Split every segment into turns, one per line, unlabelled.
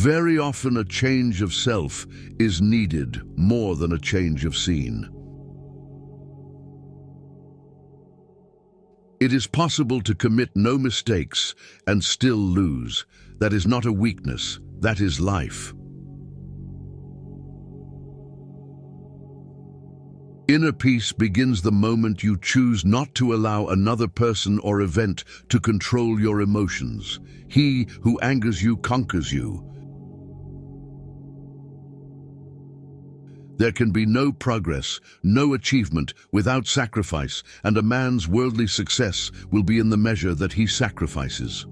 Very often a change of self is needed more than a change of scene. It is possible to commit no mistakes and still lose. That is not a weakness, that is life. Inner peace begins the moment you choose not to allow another person or event to control your emotions. He who angers you conquers you. There can be no progress, no achievement without sacrifice, and a man's worldly success will be in the measure that he sacrifices.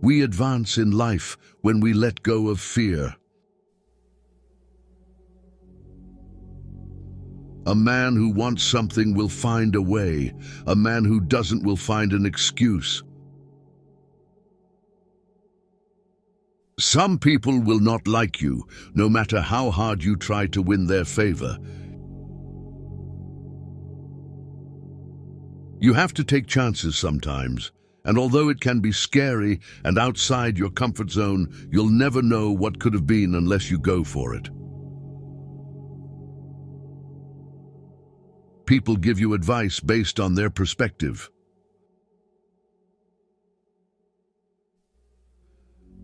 We advance in life when we let go of fear. A man who wants something will find a way. A man who doesn't will find an excuse. Some people will not like you, no matter how hard you try to win their favor. You have to take chances sometimes, and although it can be scary and outside your comfort zone, you'll never know what could have been unless you go for it. People give you advice based on their perspective.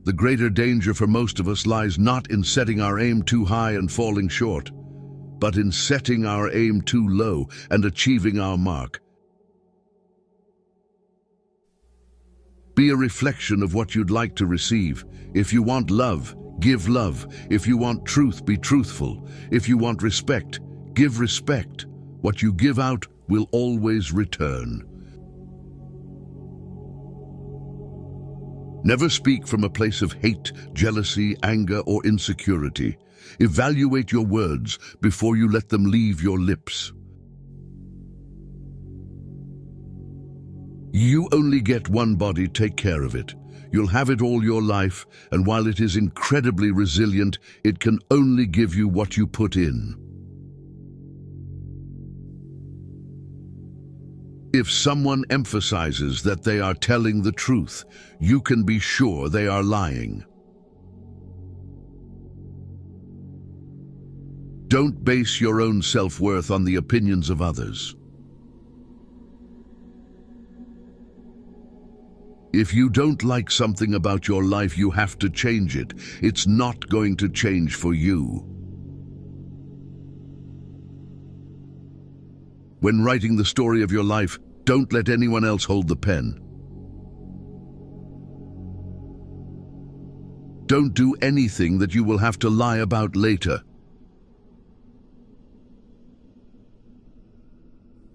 The greater danger for most of us lies not in setting our aim too high and falling short, but in setting our aim too low and achieving our mark. Be a reflection of what you'd like to receive. If you want love, give love. If you want truth, be truthful. If you want respect, give respect. What you give out will always return. Never speak from a place of hate, jealousy, anger, or insecurity. Evaluate your words before you let them leave your lips. You only get one body, take care of it. You'll have it all your life, and while it is incredibly resilient, it can only give you what you put in. If someone emphasizes that they are telling the truth, you can be sure they are lying. Don't base your own self-worth on the opinions of others. If you don't like something about your life, you have to change it. It's not going to change for you. When writing the story of your life, don't let anyone else hold the pen. Don't do anything that you will have to lie about later.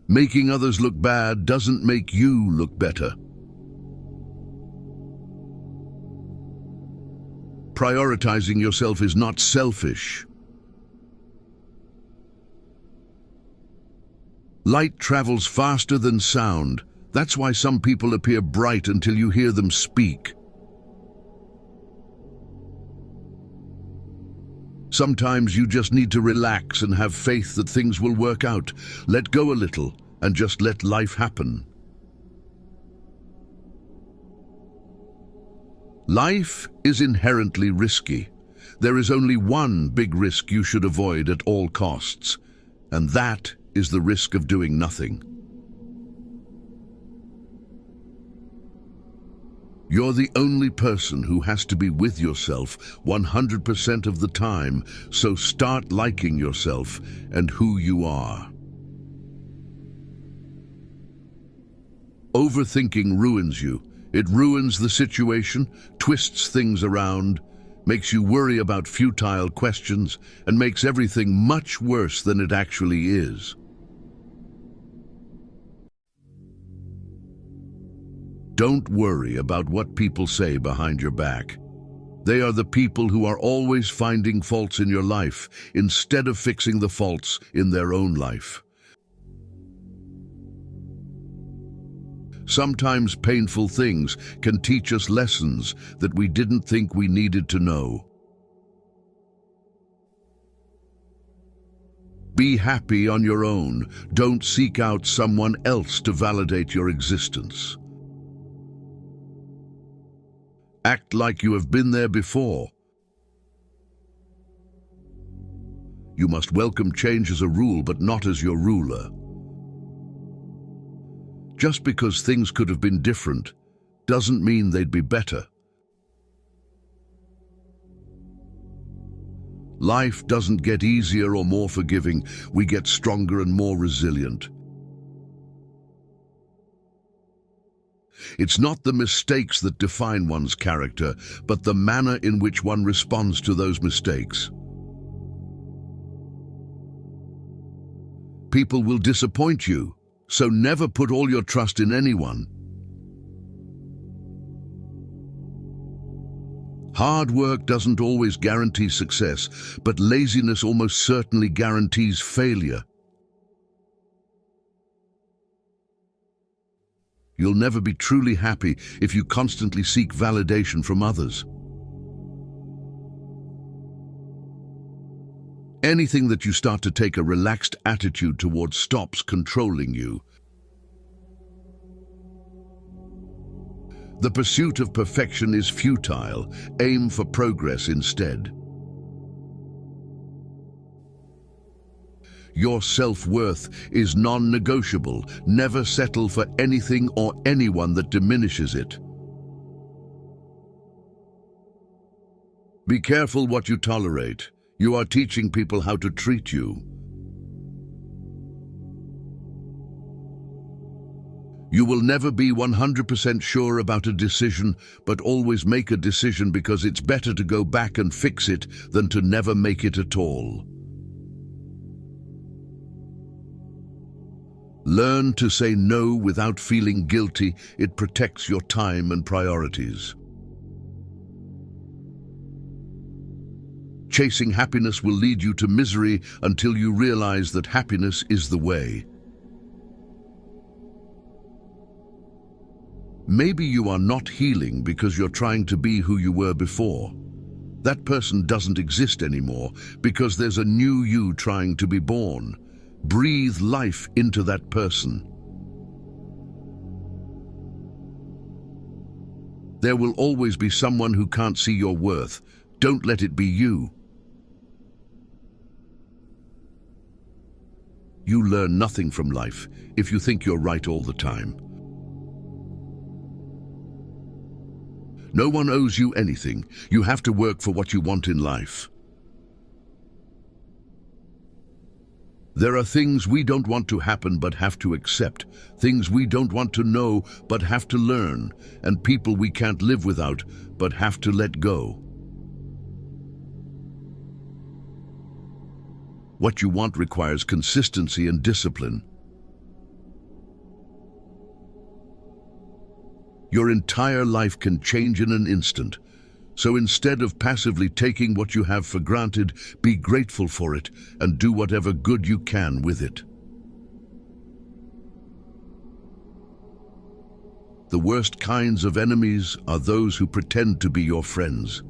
Making others look bad doesn't make you look better. Prioritizing yourself is not selfish. Light travels faster than sound. That's why some people appear bright until you hear them speak. Sometimes you just need to relax and have faith that things will work out. Let go a little and just let life happen. Life is inherently risky. There is only one big risk you should avoid at all costs, and that is the risk of doing nothing. You're the only person who has to be with yourself 100% of the time, so start liking yourself and who you are. Overthinking ruins you. It ruins the situation, twists things around, makes you worry about futile questions, and makes everything much worse than it actually is. Don't worry about what people say behind your back. They are the people who are always finding faults in your life instead of fixing the faults in their own life. Sometimes painful things can teach us lessons that we didn't think we needed to know. Be happy on your own. Don't seek out someone else to validate your existence. Act like you have been there before. You must welcome change as a rule, but not as your ruler. Just because things could have been different doesn't mean they'd be better. Life doesn't get easier or more forgiving. We get stronger and more resilient. It's not the mistakes that define one's character, but the manner in which one responds to those mistakes. People will disappoint you, so never put all your trust in anyone. Hard work doesn't always guarantee success, but laziness almost certainly guarantees failure. You'll never be truly happy if you constantly seek validation from others. Anything that you start to take a relaxed attitude towards stops controlling you. The pursuit of perfection is futile. Aim for progress instead. Your self-worth is non-negotiable. Never settle for anything or anyone that diminishes it. Be careful what you tolerate. You are teaching people how to treat you. You will never be 100% sure about a decision, but always make a decision because it's better to go back and fix it than to never make it at all. Learn to say no without feeling guilty. It protects your time and priorities. Chasing happiness will lead you to misery until you realize that happiness is the way. Maybe you are not healing because you're trying to be who you were before. That person doesn't exist anymore because there's a new you trying to be born. Breathe life into that person. There will always be someone who can't see your worth. Don't let it be you. You learn nothing from life if you think you're right all the time. No one owes you anything. You have to work for what you want in life. There are things we don't want to happen but have to accept, things we don't want to know but have to learn, and people we can't live without but have to let go. What you want requires consistency and discipline. Your entire life can change in an instant. So instead of passively taking what you have for granted, be grateful for it and do whatever good you can with it. The worst kinds of enemies are those who pretend to be your friends.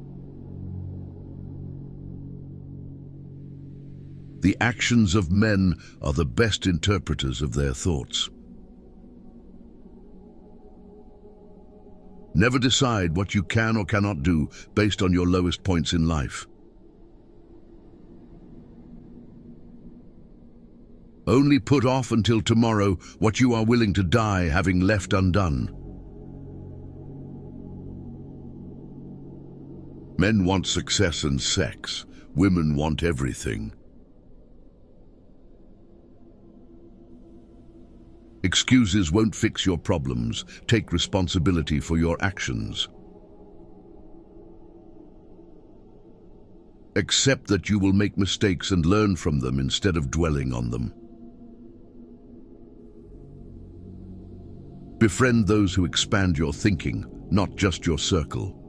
The actions of men are the best interpreters of their thoughts. Never decide what you can or cannot do based on your lowest points in life. Only put off until tomorrow what you are willing to die having left undone. Men want success and sex. Women want everything. Excuses won't fix your problems. Take responsibility for your actions. Accept that you will make mistakes and learn from them instead of dwelling on them. Befriend those who expand your thinking, not just your circle.